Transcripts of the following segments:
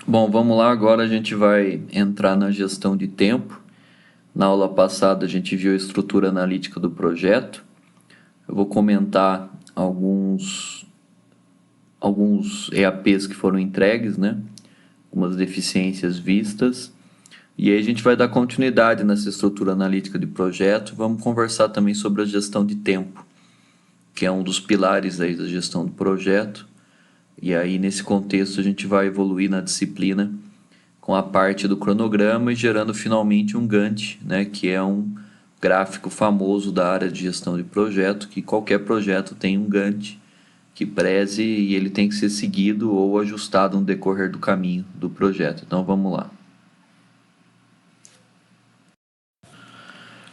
Bom, vamos lá, agora a gente vai entrar na gestão de tempo. Na aula passada a gente viu a estrutura analítica do projeto. Eu vou comentar alguns EAPs que foram entregues, né? Algumas deficiências vistas. E aí a gente vai dar continuidade nessa estrutura analítica de projeto. Vamos conversar também sobre a gestão de tempo, que é um dos pilares aí da gestão do projeto. E aí nesse contexto a gente vai evoluir na disciplina com a parte do cronograma e gerando finalmente um Gantt, né, que é um gráfico famoso da área de gestão de projeto, que qualquer projeto tem um Gantt que preze e ele tem que ser seguido ou ajustado no decorrer do caminho do projeto. Então vamos lá.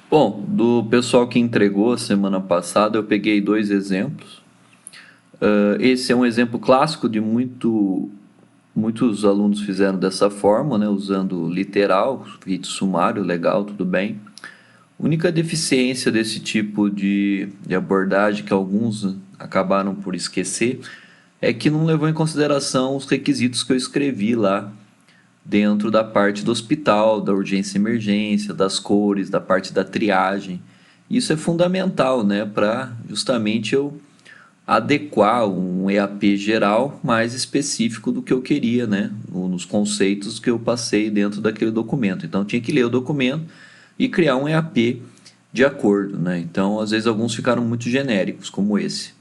Bom, do pessoal que entregou semana passada, eu peguei dois exemplos. Esse é um exemplo clássico de muitos alunos fizeram dessa forma, né, usando literal, rito sumário, legal, tudo bem. A única deficiência desse tipo de abordagem que alguns acabaram por esquecer é que não levou em consideração os requisitos que eu escrevi lá dentro da parte do hospital, da urgência e emergência, das cores, da parte da triagem. Isso é fundamental, né, para justamente eu adequar um EAP geral mais específico do que eu queria, né, nos conceitos que eu passei dentro daquele documento. Então, eu tinha que ler o documento e criar um EAP de acordo, né? Então, às vezes alguns ficaram muito genéricos, como esse.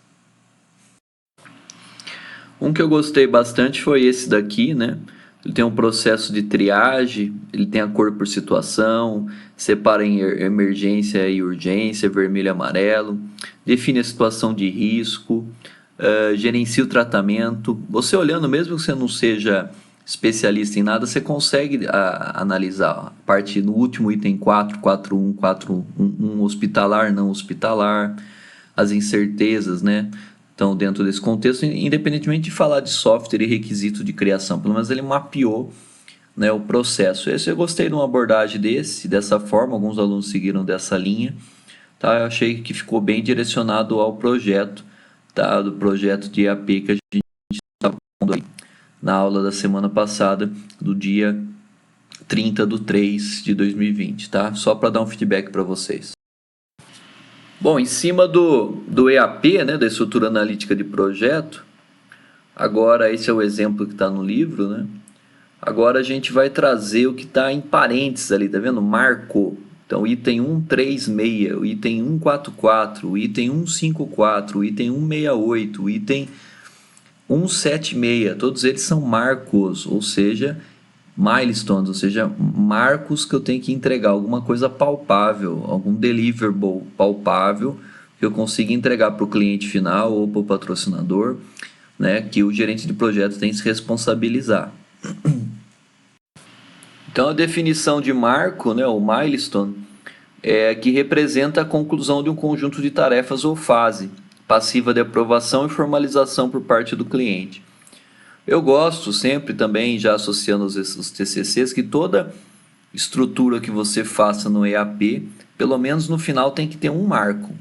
Um que eu gostei bastante foi esse daqui, né? Ele tem um processo de triagem, ele tem a cor por situação, separa em emergência e urgência, vermelho e amarelo, define a situação de risco, gerencia o tratamento. Você olhando, mesmo que você não seja especialista em nada, você consegue analisar a parte no último item 4.1, hospitalar, não hospitalar, as incertezas, né? Então, dentro desse contexto, independentemente de falar de software e requisito de criação, pelo menos ele mapeou, né, o processo. Esse eu gostei de uma abordagem dessa forma, alguns alunos seguiram dessa linha, tá? Eu achei que ficou bem direcionado ao projeto, tá? Do projeto de EAP que a gente estava falando aí na aula da semana passada, do dia 30/3/2020, tá? Só para dar um feedback para vocês. Bom, em cima do EAP, né, da estrutura analítica de projeto, agora esse é o exemplo que está no livro, né? Agora a gente vai trazer o que está em parênteses ali, tá vendo? Marco. Então, item 136, o item 144, o item 154, o item 168, o item 176, todos eles são marcos, ou seja, milestones, ou seja, marcos que eu tenho que entregar, alguma coisa palpável, algum deliverable palpável que eu consiga entregar para o cliente final ou para o patrocinador, né, que o gerente de projeto tem que se responsabilizar. Então, a definição de marco, né, o milestone, é que representa a conclusão de um conjunto de tarefas ou fase, passiva de aprovação e formalização por parte do cliente. Eu gosto sempre também, já associando os TCCs, que toda estrutura que você faça no EAP, pelo menos no final tem que ter um marco,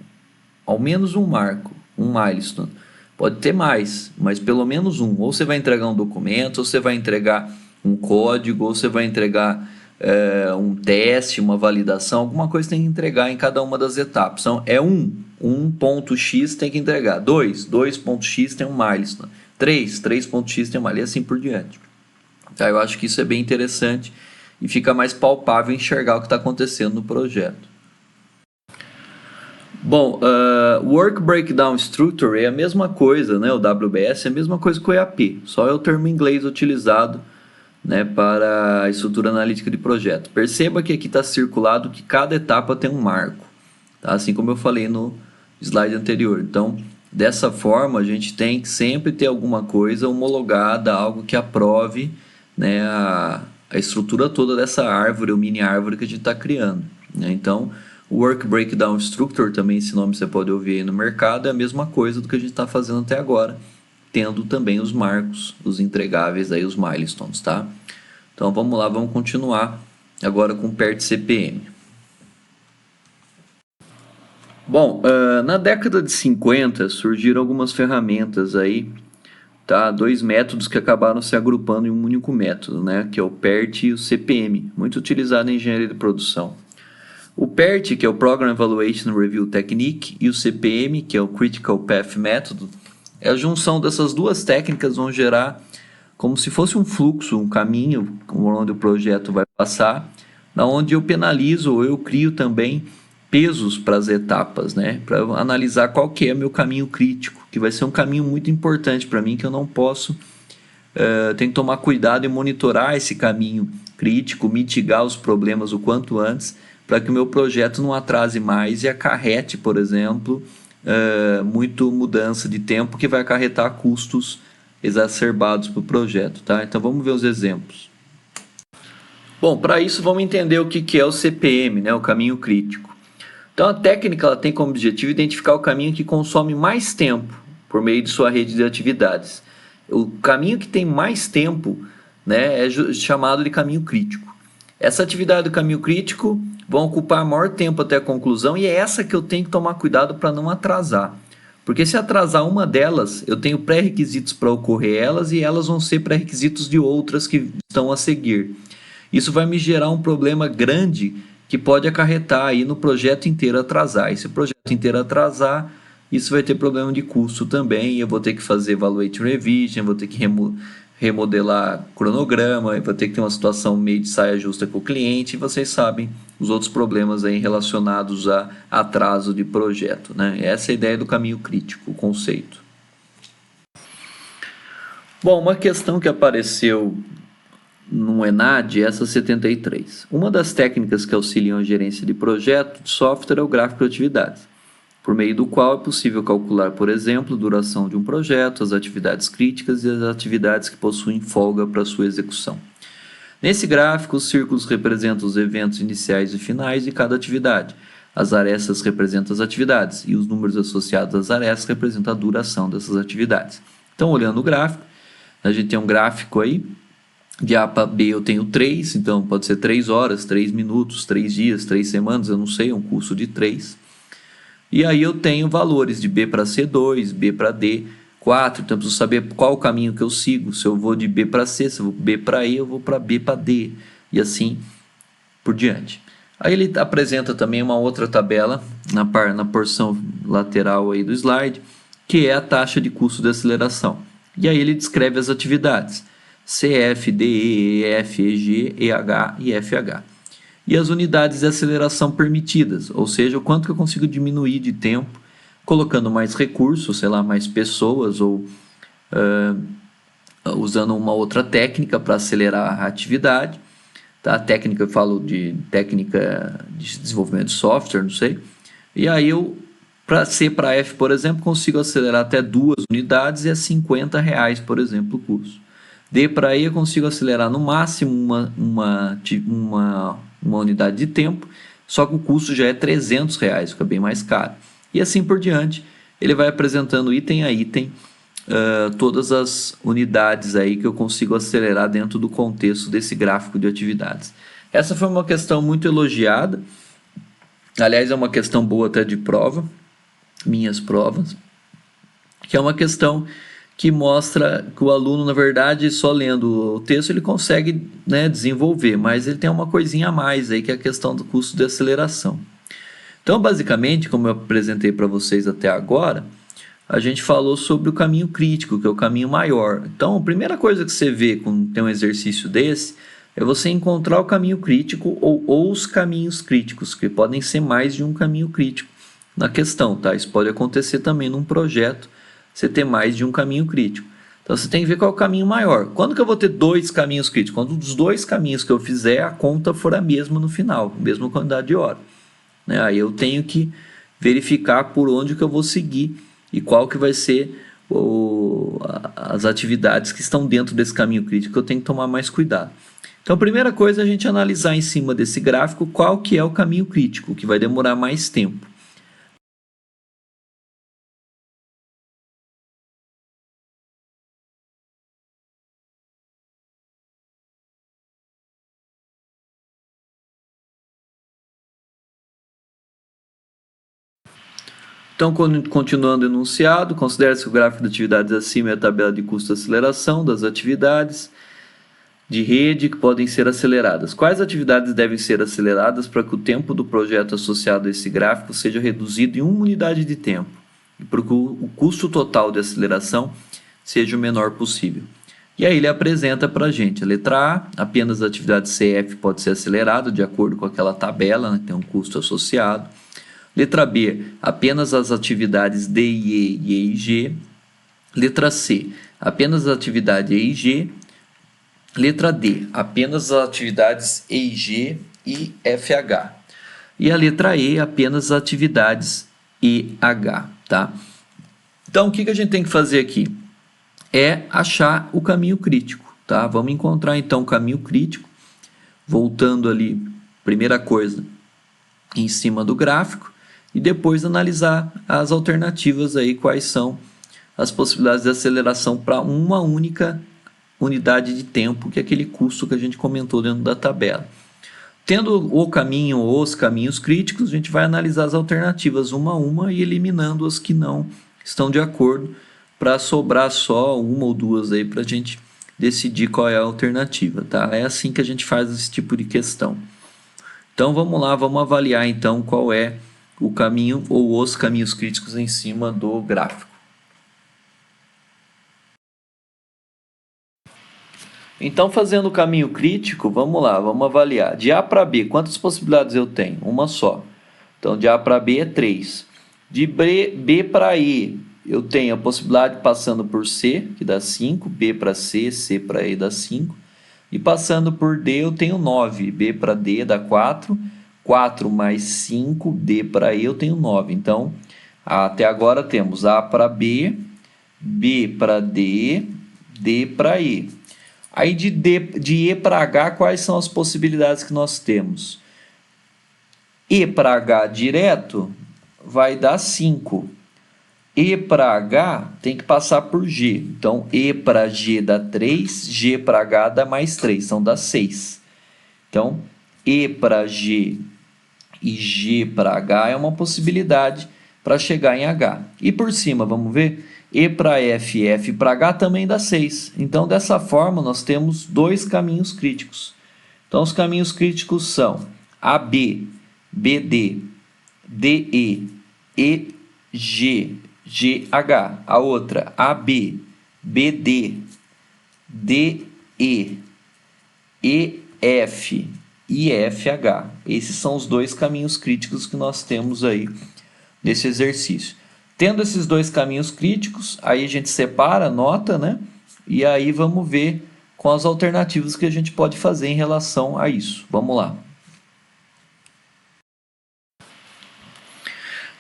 ao menos um marco, um milestone. Pode ter mais, mas pelo menos um. Ou você vai entregar um documento, ou você vai entregar um código, ou você vai entregar um teste, uma validação, alguma coisa tem que entregar em cada uma das etapas. Então, um ponto X tem que entregar. Dois ponto X tem um milestone. Três ponto X tem um milestone, e assim por diante. Tá, eu acho que isso é bem interessante e fica mais palpável enxergar o que está acontecendo no projeto. Bom, Work Breakdown Structure é a mesma coisa, né? O WBS é a mesma coisa que o EAP, só é o termo em inglês utilizado, né, para a estrutura analítica de projeto. Perceba que aqui está circulado que cada etapa tem um marco, tá? Assim como eu falei no slide anterior. Então, dessa forma, a gente tem que sempre ter alguma coisa homologada, algo que aprove, né, a estrutura toda dessa árvore, ou mini árvore que a gente está criando, né? Então, o Work Breakdown Structure, também esse nome você pode ouvir aí no mercado, é a mesma coisa do que a gente está fazendo até agora, tendo também os marcos, os entregáveis, aí, os milestones, tá? Então vamos lá, vamos continuar agora com o PERT CPM. Bom, na década de 50 surgiram algumas ferramentas aí tá? Dois métodos que acabaram se agrupando em um único método, né? Que é o PERT e o CPM, muito utilizado em engenharia de produção. O PERT, que é o Program Evaluation Review Technique, e o CPM, que é o Critical Path Method, é a junção dessas duas técnicas vão gerar como se fosse um fluxo, um caminho onde o projeto vai passar, na onde eu penalizo ou eu crio também pesos para as etapas, né? Para analisar qual que é meu caminho crítico, que vai ser um caminho muito importante para mim que eu não posso tem que tomar cuidado e monitorar esse caminho crítico, mitigar os problemas o quanto antes, para que o meu projeto não atrase mais e acarrete, por exemplo, muito mudança de tempo que vai acarretar custos exacerbados para o projeto. Tá? Então vamos ver os exemplos. Bom, para isso vamos entender o que é o CPM, né, o caminho crítico. Então a técnica ela tem como objetivo identificar o caminho que consome mais tempo por meio de sua rede de atividades. O caminho que tem mais tempo, né, é chamado de caminho crítico. Essa atividade do caminho crítico vão ocupar maior tempo até a conclusão e é essa que eu tenho que tomar cuidado para não atrasar. Porque se atrasar uma delas, eu tenho pré-requisitos para ocorrer elas e elas vão ser pré-requisitos de outras que estão a seguir. Isso vai me gerar um problema grande que pode acarretar aí no projeto inteiro atrasar. E se o projeto inteiro atrasar, isso vai ter problema de custo também. Eu vou ter que fazer evaluate revision, vou ter que remodelar cronograma, vou ter que ter uma situação meio de saia justa com o cliente. E vocês sabem os outros problemas aí relacionados a atraso de projeto, né? Essa é a ideia do caminho crítico, o conceito. Bom, uma questão que apareceu no ENAD, essa 73. Uma das técnicas que auxiliam a gerência de projeto de software é o gráfico de atividades, por meio do qual é possível calcular, por exemplo, a duração de um projeto, as atividades críticas e as atividades que possuem folga para sua execução. Nesse gráfico, os círculos representam os eventos iniciais e finais de cada atividade. As arestas representam as atividades e os números associados às arestas representam a duração dessas atividades. Então, olhando o gráfico, a gente tem um gráfico aí. De A para B eu tenho 3, então pode ser 3 horas, 3 minutos, 3 dias, 3 semanas, eu não sei, um curso de 3. E aí eu tenho valores de B para C 2, B para D 4, então eu preciso saber qual o caminho que eu sigo, se eu vou de B para C, se eu vou B para E, eu vou para B para D, e assim por diante. Aí ele apresenta também uma outra tabela na porção lateral aí do slide, que é a taxa de custo de aceleração. E aí ele descreve as atividades. C, F, D, E, F, E, G, E, H e FH. E as unidades de aceleração permitidas, ou seja, o quanto que eu consigo diminuir de tempo, colocando mais recursos, sei lá, mais pessoas, ou usando uma outra técnica para acelerar a atividade. Tá? A técnica, eu falo de técnica de desenvolvimento de software, não sei. E aí eu, para C para F, por exemplo, consigo acelerar até 2 unidades e é R$ 50, por exemplo, o curso. D para E eu consigo acelerar no máximo uma unidade de tempo, só que o custo já é R$ 300, fica bem mais caro. E assim por diante, ele vai apresentando item a item todas as unidades aí que eu consigo acelerar dentro do contexto desse gráfico de atividades. Essa foi uma questão muito elogiada, aliás é uma questão boa até de prova, minhas provas, que é uma questão que mostra que o aluno, na verdade, só lendo o texto ele consegue, né, desenvolver, mas ele tem uma coisinha a mais aí, que é a questão do custo de aceleração. Então, basicamente, como eu apresentei para vocês até agora, a gente falou sobre o caminho crítico, que é o caminho maior. Então, a primeira coisa que você vê quando tem um exercício desse é você encontrar o caminho crítico ou os caminhos críticos, que podem ser mais de um caminho crítico na questão, tá? Isso pode acontecer também num projeto, você ter mais de um caminho crítico. Então, você tem que ver qual é o caminho maior. Quando que eu vou ter 2 caminhos críticos? Quando dos 2 caminhos que eu fizer, a conta for a mesma no final, a mesma quantidade de hora. Né? Aí eu tenho que verificar por onde que eu vou seguir e qual que vai ser as atividades que estão dentro desse caminho crítico que eu tenho que tomar mais cuidado. Então, a primeira coisa é a gente analisar em cima desse gráfico qual que é o caminho crítico, que vai demorar mais tempo. Então, continuando o enunciado, considere-se que o gráfico de atividades acima é a tabela de custo de aceleração das atividades de rede que podem ser aceleradas. Quais atividades devem ser aceleradas para que o tempo do projeto associado a esse gráfico seja reduzido em uma unidade de tempo e para que o custo total de aceleração seja o menor possível? E aí ele apresenta para a gente a letra A, apenas a atividade CF pode ser acelerada de acordo com aquela tabela, né, que tem um custo associado. Letra B, apenas as atividades D e E e G. Letra C, apenas a atividade E e G. Letra D, apenas as atividades E e G e FH. E a letra E, apenas as atividades EH, tá? Então, o que a gente tem que fazer aqui? É achar o caminho crítico, tá? Vamos encontrar, então, o caminho crítico. Voltando ali, primeira coisa, em cima do gráfico. E depois analisar as alternativas aí, quais são as possibilidades de aceleração para uma única unidade de tempo, que é aquele custo que a gente comentou dentro da tabela. Tendo o caminho ou os caminhos críticos, a gente vai analisar as alternativas uma a uma e eliminando as que não estão de acordo, para sobrar só uma ou duas aí para a gente decidir qual é a alternativa, tá? É assim que a gente faz esse tipo de questão. Então vamos lá, vamos avaliar então qual é o caminho ou os caminhos críticos em cima do gráfico. Então, fazendo o caminho crítico, vamos lá, vamos avaliar. De A para B, quantas possibilidades eu tenho? Uma só. Então, de A para B é 3. De B para E, eu tenho a possibilidade passando por C, que dá 5. B para C, C para E dá 5. E passando por D, eu tenho 9. B para D dá 4. 4 mais 5, D para E, eu tenho 9. Então, até agora temos A para B, B para D, D para E. Aí de E para H, quais são as possibilidades que nós temos? E para H direto vai dar 5. E para H tem que passar por G. Então, E para G dá 3, G para H dá mais 3, então dá 6. Então, E para G e G para H é uma possibilidade para chegar em H. E por cima, vamos ver? E para F, F para H também dá 6. Então, dessa forma, nós temos dois caminhos críticos. Então, os caminhos críticos são AB, BD, DE, EG, GH. A outra, AB, BD, DE, EF e FH. Esses são os dois caminhos críticos que nós temos aí nesse exercício. Tendo esses dois caminhos críticos, aí a gente separa, anota, né? E aí vamos ver com as alternativas que a gente pode fazer em relação a isso. Vamos lá.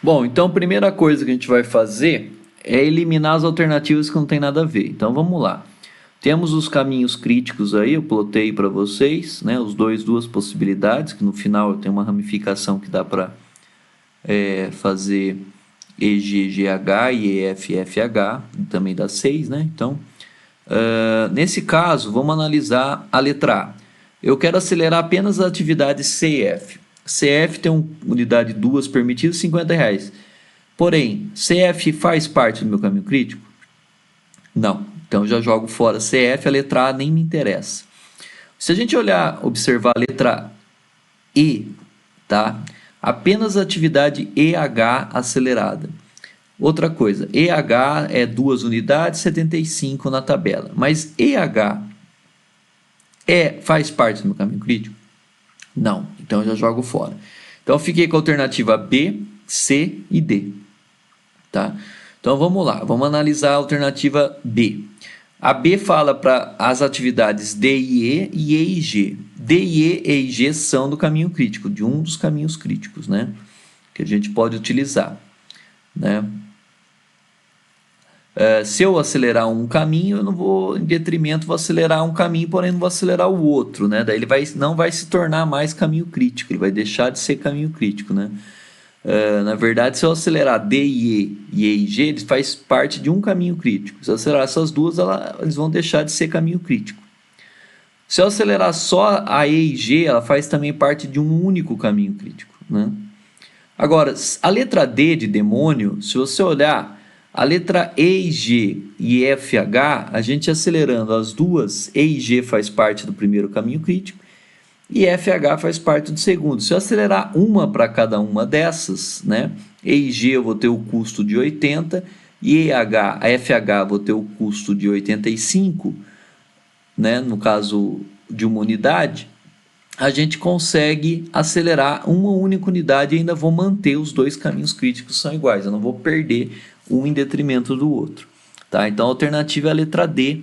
Bom, então a primeira coisa que a gente vai fazer é eliminar as alternativas que não tem nada a ver. Então vamos lá. Temos os caminhos críticos aí, eu plotei para vocês, né? Duas possibilidades, que no final tem uma ramificação que dá para fazer EGGH e EFFH, também dá 6, né? Então, nesse caso, vamos analisar a letra A. Eu quero acelerar apenas a atividade CF. CF tem uma unidade 2 permitida, R$50. Porém, CF faz parte do meu caminho crítico? Não. Então, eu já jogo fora CF, a letra A nem me interessa. Se a gente observar a letra E, tá? Apenas a atividade EH acelerada. Outra coisa, EH é 2 unidades, 75 na tabela. Mas EH faz parte do meu caminho crítico? Não. Então, eu já jogo fora. Então, eu fiquei com a alternativa B, C e D. Tá? Então, vamos lá. Vamos analisar a alternativa B. A B fala para as atividades D e E e G. D e G são do caminho crítico, de um dos caminhos críticos, né? Que a gente pode utilizar, né? Se eu acelerar um caminho, eu não vou, em detrimento, vou acelerar um caminho, porém não vou acelerar o outro, né? Daí ele não vai se tornar mais caminho crítico, ele vai deixar de ser caminho crítico, né? Na verdade, se eu acelerar D e E e G, eles faz parte de um caminho crítico. Se eu acelerar essas duas, eles vão deixar de ser caminho crítico. Se eu acelerar só a E e G, ela faz também parte de um único caminho crítico, né? Agora, a letra D de demônio, se você olhar a letra E e G e F e H, a gente acelerando as duas, E e G faz parte do primeiro caminho crítico e F e H faz parte do segundo. Se eu acelerar uma para cada uma dessas, né, E e G eu vou ter o custo de 80 e F e H vou ter o custo de 85, né, no caso de uma unidade, a gente consegue acelerar uma única unidade e ainda vou manter os dois caminhos críticos são iguais. Eu não vou perder um em detrimento do outro. Tá? Então a alternativa é a letra D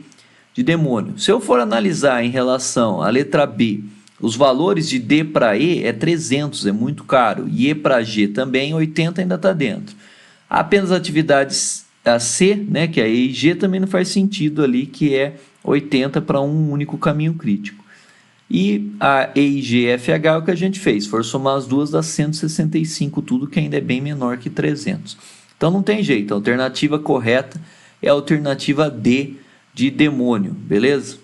de demônio. Se eu for analisar em relação à letra B, os valores de D para E é 300, é muito caro. E E para G também, 80 ainda está dentro. Apenas atividades a C, né, que é E e G, também não faz sentido ali, que é 80 para um único caminho crítico. E a E, G, F, H é o que a gente fez. For somar as duas dá 165 tudo, que ainda é bem menor que 300. Então não tem jeito. A alternativa correta é a alternativa D de demônio, beleza?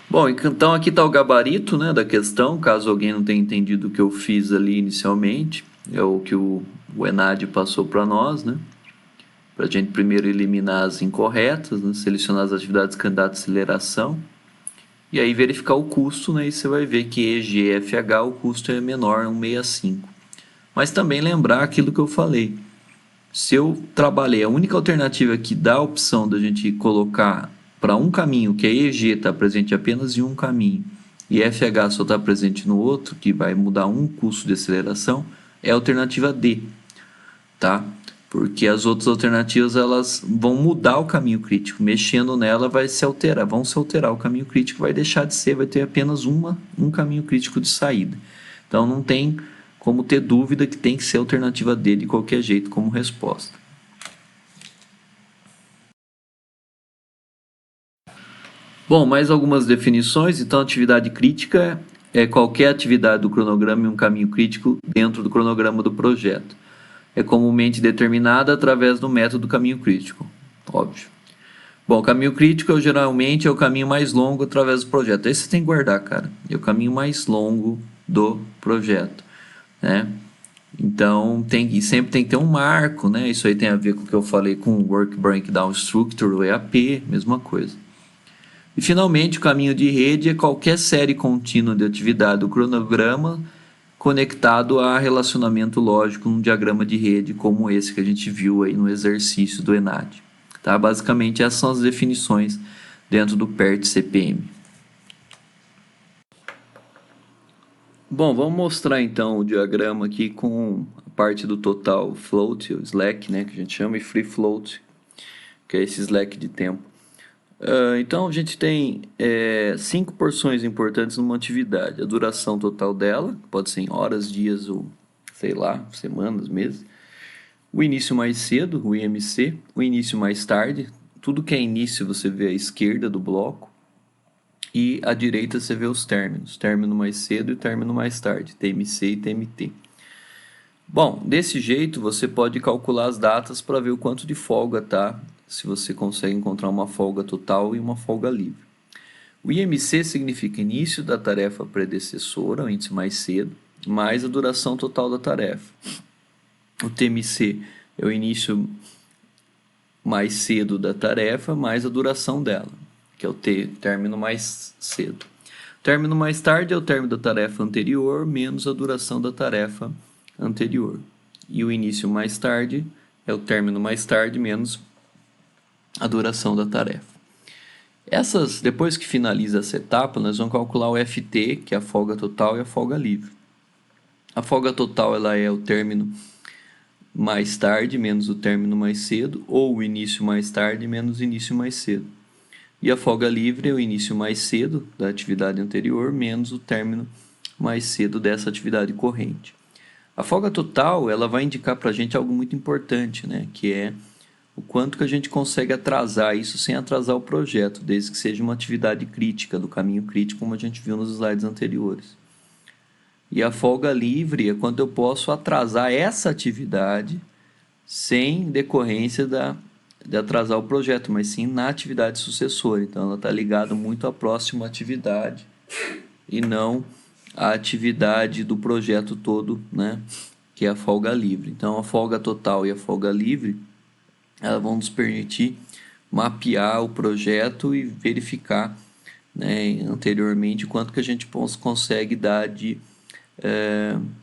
Bom, então aqui está o gabarito, né, da questão, caso alguém não tenha entendido o que eu fiz ali inicialmente. É o que o ENAD passou para nós, né? Para a gente primeiro eliminar as incorretas, né? Selecionar as atividades candidatas à aceleração, e aí verificar o custo, né? E você vai ver que EGFH o custo é menor, 165. Mas também lembrar aquilo que eu falei. Se eu trabalhei, a única alternativa que dá a opção da gente colocar para um caminho, que a EG está presente apenas em um caminho, e FH só está presente no outro, que vai mudar um custo de aceleração, é a alternativa D, tá? Porque as outras alternativas elas vão mudar o caminho crítico, mexendo nela vão se alterar o caminho crítico, vai deixar de ser, vai ter apenas um caminho crítico de saída. Então não tem como ter dúvida que tem que ser a alternativa D de qualquer jeito como resposta. Bom, mais algumas definições. Então, atividade crítica é qualquer atividade do cronograma em um caminho crítico dentro do cronograma do projeto. É comumente determinada através do método caminho crítico, óbvio. Bom, o caminho crítico geralmente é o caminho mais longo através do projeto. Esse você tem que guardar, cara. É o caminho mais longo do projeto, né? Então, sempre tem que ter um marco, né? Isso aí tem a ver com o que eu falei com o Work Breakdown Structure, o EAP, mesma coisa. E, finalmente, o caminho de rede é qualquer série contínua de atividade do cronograma conectado a relacionamento lógico num diagrama de rede como esse que a gente viu aí no exercício do ENAD. Tá? Basicamente, essas são as definições dentro do PERT CPM. Bom, vamos mostrar então o diagrama aqui com a parte do total float, o slack, né, que a gente chama, e free float, que é esse slack de tempo. Então a gente tem 5 porções importantes numa atividade. A duração total dela, pode ser em horas, dias ou, sei lá, semanas, meses. O início mais cedo, o IMC. O início mais tarde. Tudo que é início você vê à esquerda do bloco. E à direita você vê os términos. Término mais cedo e término mais tarde. TMC e TMT. Bom, desse jeito você pode calcular as datas para ver o quanto de folga tá, se você consegue encontrar uma folga total e uma folga livre. O IMC significa início da tarefa predecessora, o índice mais cedo, mais a duração total da tarefa. O TMC é o início mais cedo da tarefa, mais a duração dela, que é o término mais cedo. O término mais tarde é o término da tarefa anterior, menos a duração da tarefa anterior. E o início mais tarde é o término mais tarde, menos a duração da tarefa. Depois que finaliza essa etapa, nós vamos calcular o FT, que é a folga total, e a folga livre. A folga total ela é o término mais tarde menos o término mais cedo, ou o início mais tarde menos o início mais cedo. E a folga livre é o início mais cedo da atividade anterior menos o término mais cedo dessa atividade corrente. A folga total ela vai indicar para a gente algo muito importante, né? Que é o quanto que a gente consegue atrasar isso sem atrasar o projeto, desde que seja uma atividade crítica, do caminho crítico, como a gente viu nos slides anteriores. E a folga livre é quando eu posso atrasar essa atividade sem decorrência de atrasar o projeto, mas sim na atividade sucessora. Então, ela está ligada muito à próxima atividade e não a atividade do projeto todo, né? Que é a folga livre. Então, a folga total e a folga livre, elas vão nos permitir mapear o projeto e verificar, né, anteriormente quanto que a gente consegue dar de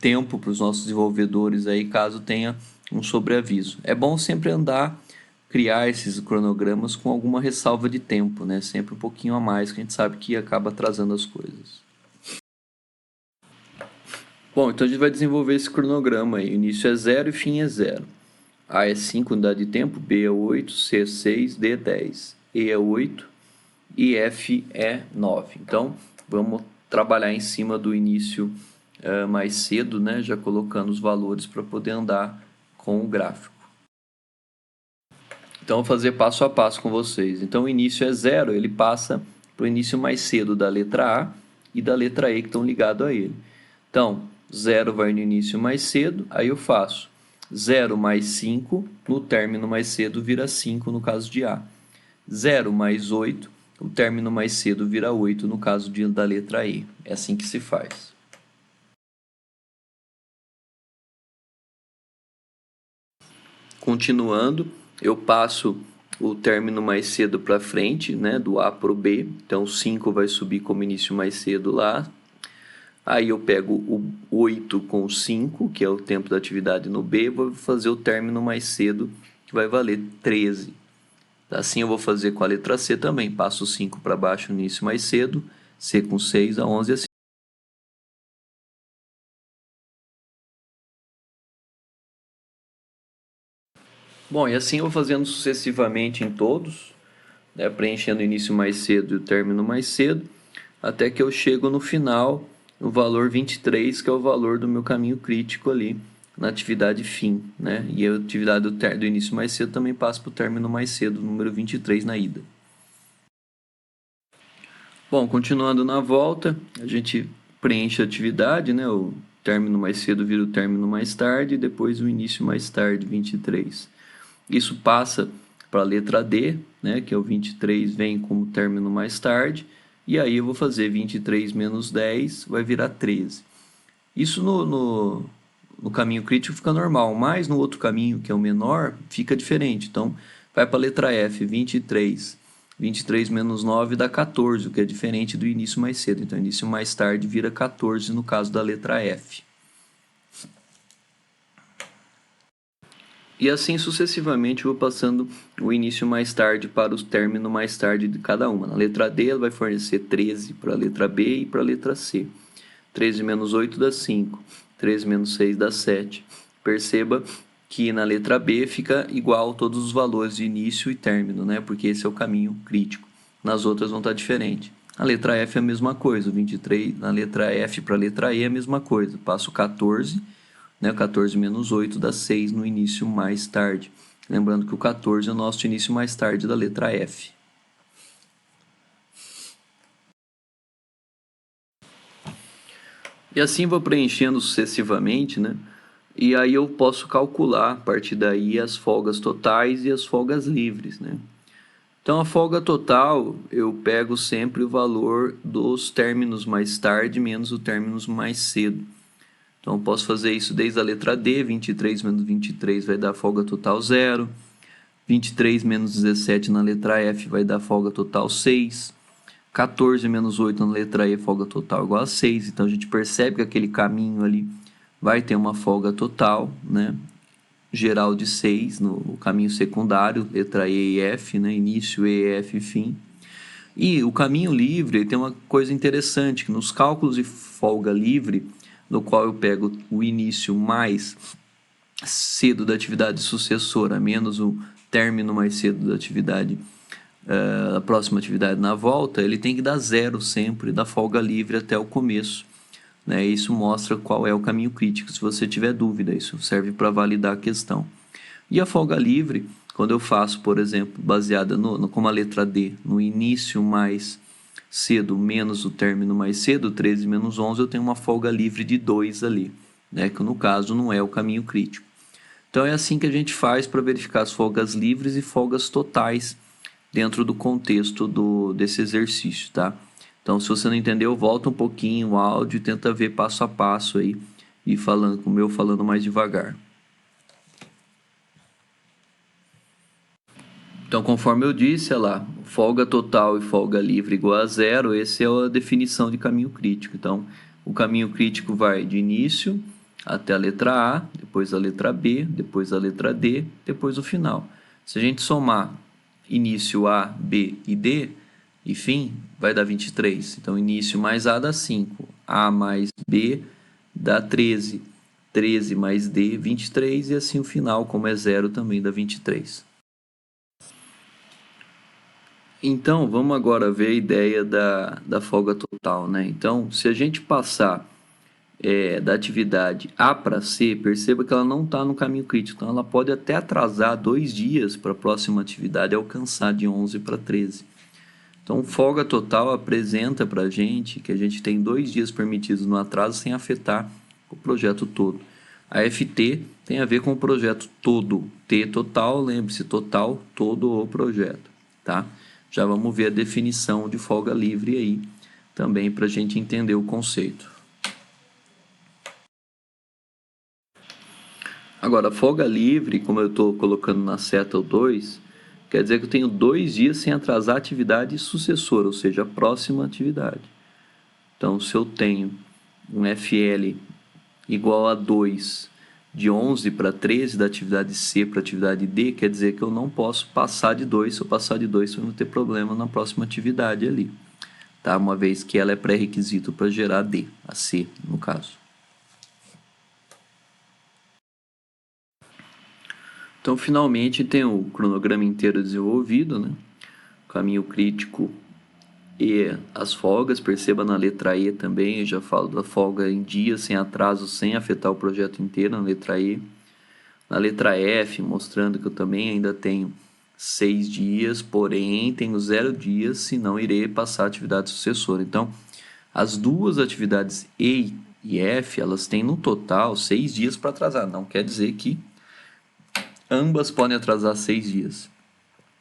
tempo para os nossos desenvolvedores aí, caso tenha um sobreaviso. É bom sempre criar esses cronogramas com alguma ressalva de tempo, né? Sempre um pouquinho a mais, que a gente sabe que acaba atrasando as coisas. Bom, então a gente vai desenvolver esse cronograma aí. O início é 0 e fim é 0. A é 5 unidade de tempo, B é 8, C é 6, D é 10, E é 8 e F é 9. Então, vamos trabalhar em cima do início mais cedo, né? Já colocando os valores para poder andar com o gráfico. Então, vou fazer passo a passo com vocês. Então, o início é 0, ele passa para o início mais cedo da letra A e da letra E que estão ligados a ele. Então, 0 vai no início mais cedo, aí eu faço 0 mais 5, no término mais cedo vira 5 no caso de A. 0 mais 8, o término mais cedo vira 8 no caso da letra E. É assim que se faz. Continuando, eu passo o término mais cedo para frente, né, do A para o B. Então, 5 vai subir como início mais cedo lá. Aí eu pego o 8 com o 5, que é o tempo da atividade no B, vou fazer o término mais cedo, que vai valer 13. Assim eu vou fazer com a letra C também. Passo o 5 para baixo no início mais cedo, C com 6 a 11 assim. Bom, e assim eu vou fazendo sucessivamente em todos, né, preenchendo o início mais cedo e o término mais cedo, até que eu chego no final, no valor 23, que é o valor do meu caminho crítico ali, na atividade fim, né? E a atividade do início mais cedo também passa para o término mais cedo, número 23 na ida. Bom, continuando na volta, a gente preenche a atividade, né? O término mais cedo vira o término mais tarde, e depois o início mais tarde, 23. Isso passa para a letra D, né? Que é o 23, vem como término mais tarde, e aí eu vou fazer 23 menos 10, vai virar 13. Isso no caminho crítico fica normal, mas no outro caminho, que é o menor, fica diferente. Então, vai para a letra F, 23. 23 menos 9 dá 14, o que é diferente do início mais cedo. Então, início mais tarde vira 14 no caso da letra F. E assim sucessivamente eu vou passando o início mais tarde para o término mais tarde de cada uma. Na letra D ela vai fornecer 13 para a letra B e para a letra C. 13 menos 8 dá 5. 13 menos 6 dá 7. Perceba que na letra B fica igual todos os valores de início e término, né? Porque esse é o caminho crítico. Nas outras vão estar diferente. A letra F é a mesma coisa, 23, na letra F para a letra E é a mesma coisa. Passo 14, né? 14 menos 8 dá 6 no início mais tarde. Lembrando que o 14 é o nosso início mais tarde da letra F. E assim vou preenchendo sucessivamente, né? E aí eu posso calcular a partir daí as folgas totais e as folgas livres, né? Então a folga total eu pego sempre o valor dos términos mais tarde menos o términos mais cedo. Então eu posso fazer isso desde a letra D, 23 menos 23 vai dar folga total 0. 23 menos 17 na letra F vai dar folga total 6. 14 menos 8 na letra E, folga total igual a 6. Então a gente percebe que aquele caminho ali vai ter uma folga total, né? Geral de 6 no caminho secundário, letra E e F, né? Início, E, F, fim. E o caminho livre tem uma coisa interessante, que nos cálculos de folga livre, no qual eu pego o início mais cedo da atividade sucessora, menos o término mais cedo da atividade a próxima atividade na volta, ele tem que dar 0 sempre, da folga livre até o começo. Né? Isso mostra qual é o caminho crítico. Se você tiver dúvida, isso serve para validar a questão. E a folga livre, quando eu faço, por exemplo, baseada como a letra D, no início mais cedo menos o término mais cedo, 13 menos 11, eu tenho uma folga livre de 2 ali, né? Que no caso não é o caminho crítico. Então é assim que a gente faz para verificar as folgas livres e folgas totais dentro do contexto desse exercício, tá? Então, se você não entendeu, volta um pouquinho o áudio e tenta ver passo a passo aí e falando com o meu falando mais devagar. Então, conforme eu disse, olha lá, folga total e folga livre igual a zero, essa é a definição de caminho crítico. Então, o caminho crítico vai de início até a letra A, depois a letra B, depois a letra D, depois o final. Se a gente somar início A, B e D e fim, vai dar 23. Então, início mais A dá 5, A mais B dá 13, 13 mais D, 23, e assim o final, como é zero, também dá 23. Então, vamos agora ver a ideia da folga total, né? Então, se a gente passar da atividade A para C, perceba que ela não está no caminho crítico. Então, ela pode até atrasar 2 dias para a próxima atividade alcançar de 11 para 13. Então, folga total apresenta para a gente que a gente tem 2 dias permitidos no atraso sem afetar o projeto todo. A FT tem a ver com o projeto todo. T total, lembre-se, total, todo o projeto, tá? Já vamos ver a definição de folga livre aí, também para a gente entender o conceito. Agora, folga livre, como eu estou colocando na seta o 2, quer dizer que eu tenho 2 dias sem atrasar a atividade sucessora, ou seja, a próxima atividade. Então, se eu tenho um FL igual a 2 de 11 para 13 da atividade C para a atividade D, quer dizer que eu não posso passar de 2. Se eu passar de 2, eu vou ter problema na próxima atividade ali, tá? Uma vez que ela é pré-requisito para gerar D, a C, no caso. Então, finalmente, tem o cronograma inteiro desenvolvido, né? O caminho crítico e as folgas. Perceba na letra E também, eu já falo da folga em dias, sem atraso, sem afetar o projeto inteiro, na letra E. Na letra F, mostrando que eu também ainda tenho 6 dias, porém tenho 0 dias, senão irei passar a atividade sucessora. Então, as duas atividades E e F, elas têm no total 6 dias para atrasar. Não quer dizer que ambas podem atrasar 6 dias.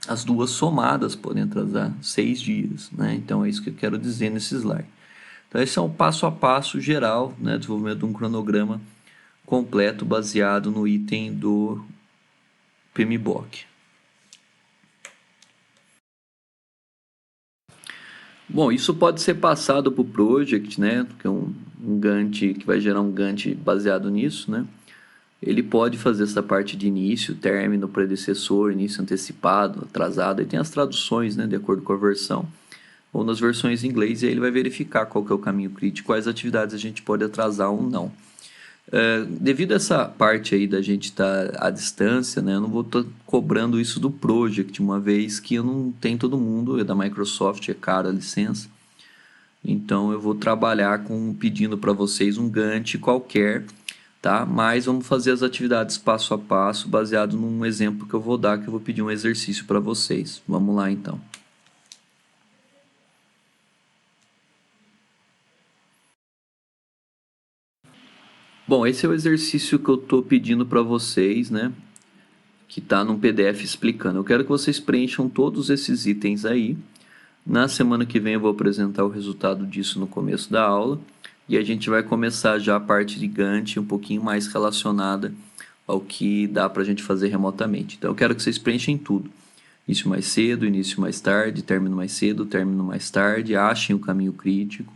As duas somadas podem atrasar 6 dias, né? Então, é isso que eu quero dizer nesse slide. Então, esse é um passo a passo geral, né? Desenvolvimento de um cronograma completo baseado no item do PMBOK. Bom, isso pode ser passado para o project, né? Que é um Gantt, que vai gerar um Gantt baseado nisso, né? Ele pode fazer essa parte de início, término, predecessor, início antecipado, atrasado, e tem as traduções, né, de acordo com a versão, ou nas versões em inglês, e aí ele vai verificar qual que é o caminho crítico, quais atividades a gente pode atrasar ou não. Devido a essa parte aí da gente estar à distância, né, eu não vou estar cobrando isso do project, uma vez que eu não tenho todo mundo, é da Microsoft, é caro a licença, então eu vou trabalhar pedindo para vocês um Gantt qualquer, tá? Mas vamos fazer as atividades passo a passo, baseado num exemplo que eu vou dar, que eu vou pedir um exercício para vocês. Vamos lá, então. Bom, esse é o exercício que eu estou pedindo para vocês, né? Que está num PDF explicando. Eu quero que vocês preencham todos esses itens aí. Na semana que vem eu vou apresentar o resultado disso no começo da aula. E a gente vai começar já a parte de Gantt um pouquinho mais relacionada ao que dá para a gente fazer remotamente. Então eu quero que vocês preenchem tudo. Início mais cedo, início mais tarde, término mais cedo, término mais tarde, achem o caminho crítico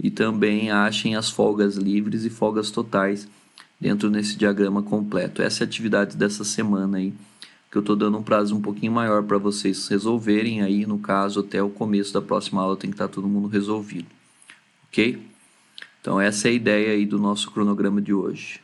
e também achem as folgas livres e folgas totais dentro desse diagrama completo. Essa é a atividade dessa semana aí, que eu estou dando um prazo um pouquinho maior para vocês resolverem aí, no caso, até o começo da próxima aula tem que estar todo mundo resolvido, ok? Então essa é a ideia aí do nosso cronograma de hoje.